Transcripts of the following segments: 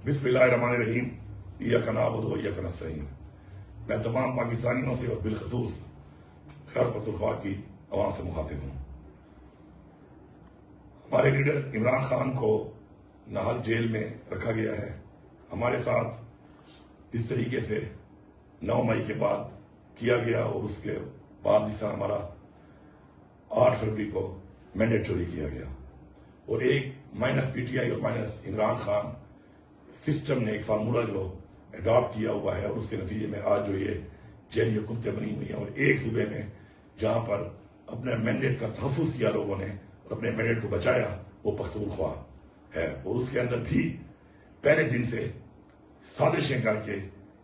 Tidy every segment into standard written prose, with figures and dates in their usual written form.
बिस्मिल्लाहिर्रहमानिर्रहीम इय्याका नअबुदु व इय्याका नस्तईन। मैं तमाम पाकिस्तानियों से और बिलखसूस खैबर पख्तूनख्वा की आवाम से मुखातिब हूँ। हमारे लीडर इमरान खान को नाहक जेल में रखा गया है। हमारे साथ इस तरीके से 9 मई के बाद किया गया और उसके बाद जिस तरह हमारा 8 फरवरी को मैंडेट चोरी किया गया और एक माइनस पीटीआई और माइनस इमरान खान सिस्टम ने एक फार्मूला जो अडॉप्ट किया हुआ है और उसके नतीजे में आज जो ये जेल हुकूमतें बनी हुई हैं और एक सूबे में जहां पर अपने मैंडेट का तहफ़्फ़ुज़ किया लोगों ने और अपने मैंडेट को बचाया वो पख्तूनख्वा है। और उसके अंदर भी पहले दिन से साजिशें करके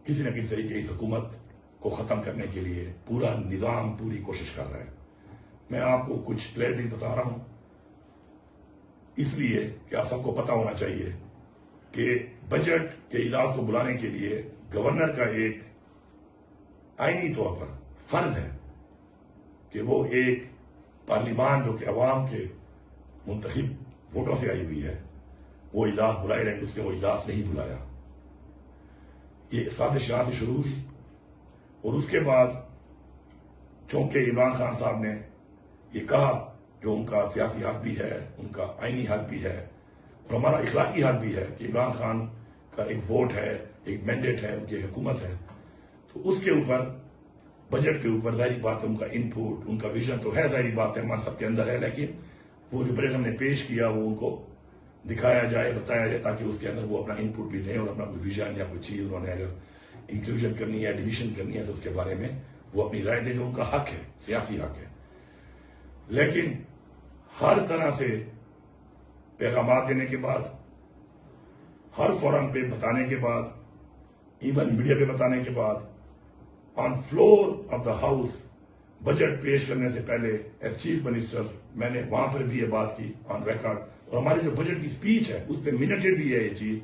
किसी न किसी तरीके इस हुकूमत को ख़त्म करने के लिए पूरा निज़ाम पूरी कोशिश कर रहा है। मैं आपको कुछ क्लैरिटी बता रहा हूं इसलिए कि आप सबको पता होना चाहिए कि बजट के इजलास को बुलाने के लिए गवर्नर का एक आईनी तौर पर फर्ज है कि वो एक पार्लियामान जो कि अवाम के मुंतखब वोटों से आई हुई है वो इजलास बुलाए रहेंगे, उसने वो इजलास नहीं बुलाया। ये साजिश यहां से शुरू हुई और उसके बाद चूंकि इमरान खान साहब ने ये कहा जो उनका सियासी हक भी है, उनका आईनी हक भी है और हमारा इखलाकी हक भी है कि इमरान खान का एक वोट है, एक मैंडेट है, उनकी हुकूमत है, तो उसके ऊपर बजट के ऊपर जाहिर बात है उनका इनपुट, उनका विजन तो है, जाहिर बात है हमारे सबके अंदर है, लेकिन वो जो बजट हमने पेश किया वो उनको दिखाया जाए, बताया जाए ताकि उसके अंदर वो अपना इनपुट भी दें और अपना कोई विजन या कोई चीज उन्होंने अगर इंक्लूजन करनी है, डिविजन करनी है तो उसके बारे में वो अपनी राय दें, जो उनका हक है, सियासी हक है। लेकिन हर तरह से पैगाम देने के बाद, हर फोरम पे बताने के बाद, इवन मीडिया पे बताने के बाद, on floor of the house budget पेश करने से पहले एज चीफ मिनिस्टर मैंने वहां पर भी ये बात की ऑन रिकॉर्ड और हमारी जो बजट की स्पीच है उस पर मिनटेड भी है ये चीज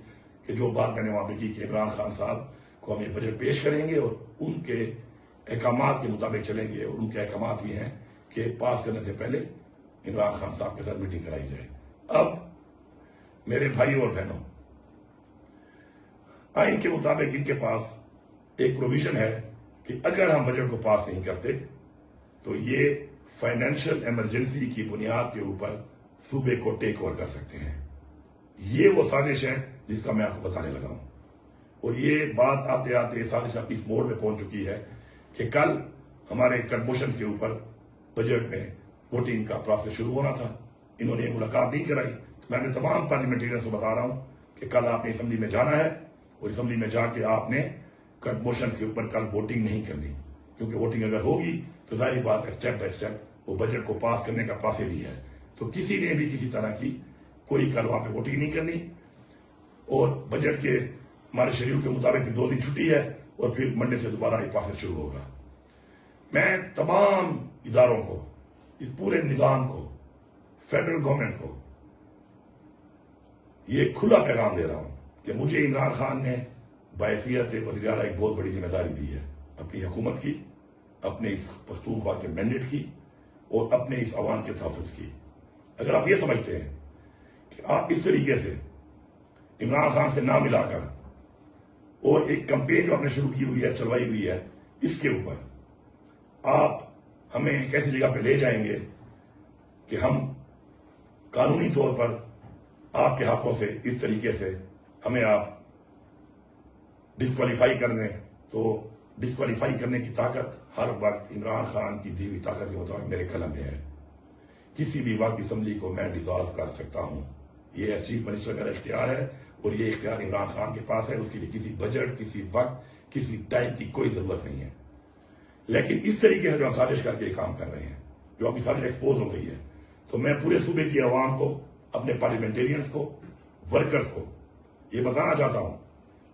कि जो बात मैंने वहां पर की कि इमरान खान साहब को हम ये बजट पेश करेंगे और उनके अहकामात के मुताबिक चलेंगे और उनके अहकामात ये हैं कि पास करने से पहले इमरान खान साहब के साथ मीटिंग कराई जाए। अब मेरे भाई और बहनों, आइन के मुताबिक इनके पास एक प्रोविजन है कि अगर हम बजट को पास नहीं करते तो ये फाइनेंशियल इमरजेंसी की बुनियाद के ऊपर सूबे को टेक ओवर कर सकते हैं। ये वो साजिश है जिसका मैं आपको बताने लगा हूं और ये बात आते आते साजिश अब इस मोड़ में पहुंच चुकी है कि कल हमारे कंट्रीब्यूशन के ऊपर बजट में वोटिंग का प्रोसेस शुरू होना था, इन्होंने मुलाकात नहीं कराई। तो मैं अपने तमाम पार्लियामेंटेरियंस को बता रहा हूं कि कल आपने असेंबली में जाना है और असेंबली में जाके आपने कंट्रीब्यूशन के ऊपर कल वोटिंग नहीं करनी, क्योंकि वोटिंग अगर होगी तो जाहिर बात है स्टेप बाय स्टेप वो बजट को पास करने का प्रोसेस ही है। तो किसी ने भी किसी तरह की कोई कल वहां पे वोटिंग नहीं करनी और बजट के हमारे शेड्यूल के मुताबिक 2 दिन छुट्टी है और फिर मंडे से दोबारा ये प्रोसेस शुरू होगा। मैं तमाम इदारों को, इस पूरे निजाम को, फेडरल गवर्नमेंट को ये खुला पैगाम दे रहा हूं कि मुझे इमरान खान ने बायसियत वज़ीर आला एक बहुत बड़ी जिम्मेदारी दी है अपनी हुकूमत की, अपने इस पख्तूनख्वा के मैंडेट की और अपने इस अवाम के तहफ़्फ़ुज़ की। अगर आप ये समझते हैं कि आप इस तरीके से इमरान खान से ना मिलाकर और एक कैंपेन जो आपने शुरू की हुई है, चलवाई हुई है, इसके ऊपर आप हमें एक ऐसी जगह पे ले जाएंगे कि हम कानूनी तौर पर आपके हाथों से इस तरीके से हमें आप डिस्क्वालीफाई कर दें, तो डिस्क्वालीफाई करने की ताकत हर वक्त इमरान खान की दी हुई ताकत के मुताबिक मेरे कलम में है। किसी भी वक्त असेंबली को मैं डिसॉल्व कर सकता हूं, ये एज चीफ मिनिस्टर मेरा इख्तियार है और ये इख्तियार इमरान खान के पास है। उसके लिए किसी बजट, किसी वक्त, किसी टाइम की कोई जरूरत नहीं है। लेकिन इस तरीके से जो साजिश करके काम कर रहे हैं, जो अभी साजिश एक्सपोज हो गई है, तो मैं पूरे सूबे की आवाम को, अपने पार्लियामेंटेरियंस को, वर्कर्स को ये बताना चाहता हूं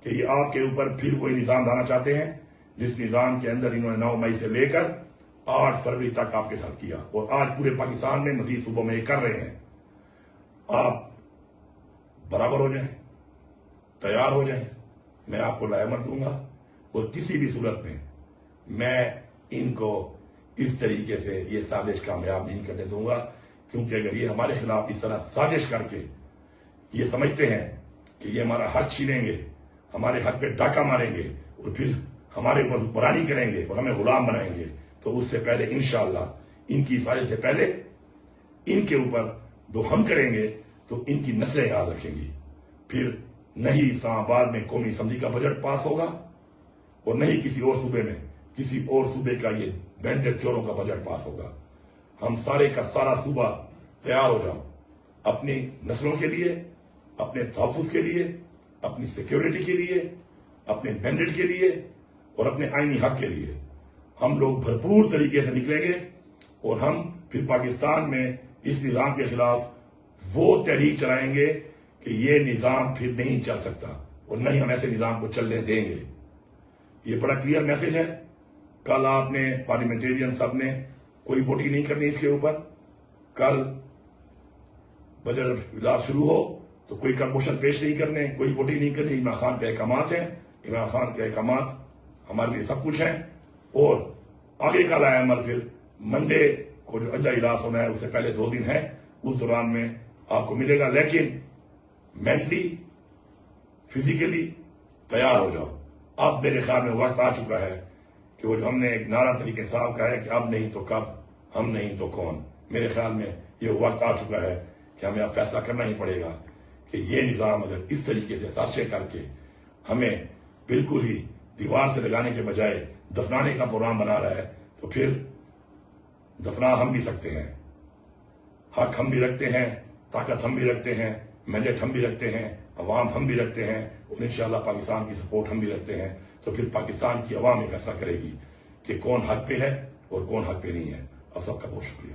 कि ये आपके ऊपर फिर कोई निजाम लाना चाहते हैं जिस निजाम के अंदर इन्होंने 9 मई से लेकर 8 फरवरी तक आपके साथ किया और आज पूरे पाकिस्तान में मजीद सूबों में ये कर रहे हैं। आप बराबर हो जाएं, तैयार हो जाएं, मैं आपको लायमत दूंगा और किसी भी सूरत में मैं इनको इस तरीके से ये साजिश कामयाब नहीं करने दूंगा, क्योंकि अगर ये हमारे खिलाफ इस तरह साजिश करके ये समझते हैं کہ یہ ہمارا حق چھینیں گے، ہمارے حق پہ ڈاکہ ماریں گے اور پھر ہمارے اوپر حکمرانی کریں گے اور ہمیں غلام بنائیں گے، تو اس سے پہلے انشاءاللہ ان کی حفاظت سے پہلے ان کے اوپر جو ہم کریں گے تو ان کی نسلیں یاد رکھیں گی. پھر نہیں اسلام آباد میں قومی اسمبلی کا بجٹ پاس ہوگا اور نہیں کسی اور صوبے میں کسی اور صوبے کا یہ بینڈڈ چوروں کا بجٹ پاس ہوگا. ہم سارے کا سارا صوبہ تیار ہو جاؤ اپنی نسلوں کے لیے، اپنے تحفظ کے لیے، اپنی سیکیورٹی کے لیے، اپنے بینڈڈ کے لیے اور اپنے آئینی حق کے لیے. ہم لوگ بھرپور طریقے سے نکلیں گے اور ہم پھر پاکستان میں اس نظام کے خلاف وہ تحریک چلائیں گے کہ یہ نظام پھر نہیں چل سکتا اور نہ ہی ہم ایسے نظام کو چلنے دیں گے. یہ بڑا کلیئر میسج ہے. کل آپ نے پارلیمنٹیرین سب نے کوئی ووٹنگ نہیں کرنی اس کے اوپر. کل بجٹ اجلاس شروع ہو تو کوئی موشن پیش نہیں کرنے، کوئی ووٹنگ نہیں کرنی. عمران خان کے احکامات ہیں، عمران خان کے احکامات ہمارے لیے سب کچھ ہیں. اور آگے کا لائے عمل پھر منڈے کو جو اجلاس اجلاس ہونا ہے اس سے پہلے 2 دن ہے، اس دوران میں آپ کو ملے گا. لیکن مینٹلی فزیکلی تیار ہو جاؤ. اب میرے خیال میں وقت آ چکا ہے کہ وہ جو ہم نے ایک نعرہ طریقے انصاف کا ہے کہ اب نہیں تو کب، ہم نہیں تو کون. میرے خیال میں یہ وقت آ چکا ہے کہ ہمیں اب فیصلہ کرنا ہی پڑے گا کہ یہ نظام اگر اس طریقے سے سازشیں کر کے ہمیں بالکل ہی دیوار سے لگانے کے بجائے دفنانے کا پروگرام بنا رہا ہے تو پھر دفنا ہم بھی سکتے ہیں. حق ہم بھی رکھتے ہیں، طاقت ہم بھی رکھتے ہیں، مینڈیٹ ہم بھی رکھتے ہیں، عوام ہم بھی رکھتے ہیں اور انشاءاللہ پاکستان کی سپورٹ ہم بھی رکھتے ہیں. تو پھر پاکستان کی عوام ایک فیصلہ کرے گی کہ کون حق پہ ہے اور کون حق پہ نہیں ہے. اور سب کا بہت شکریہ.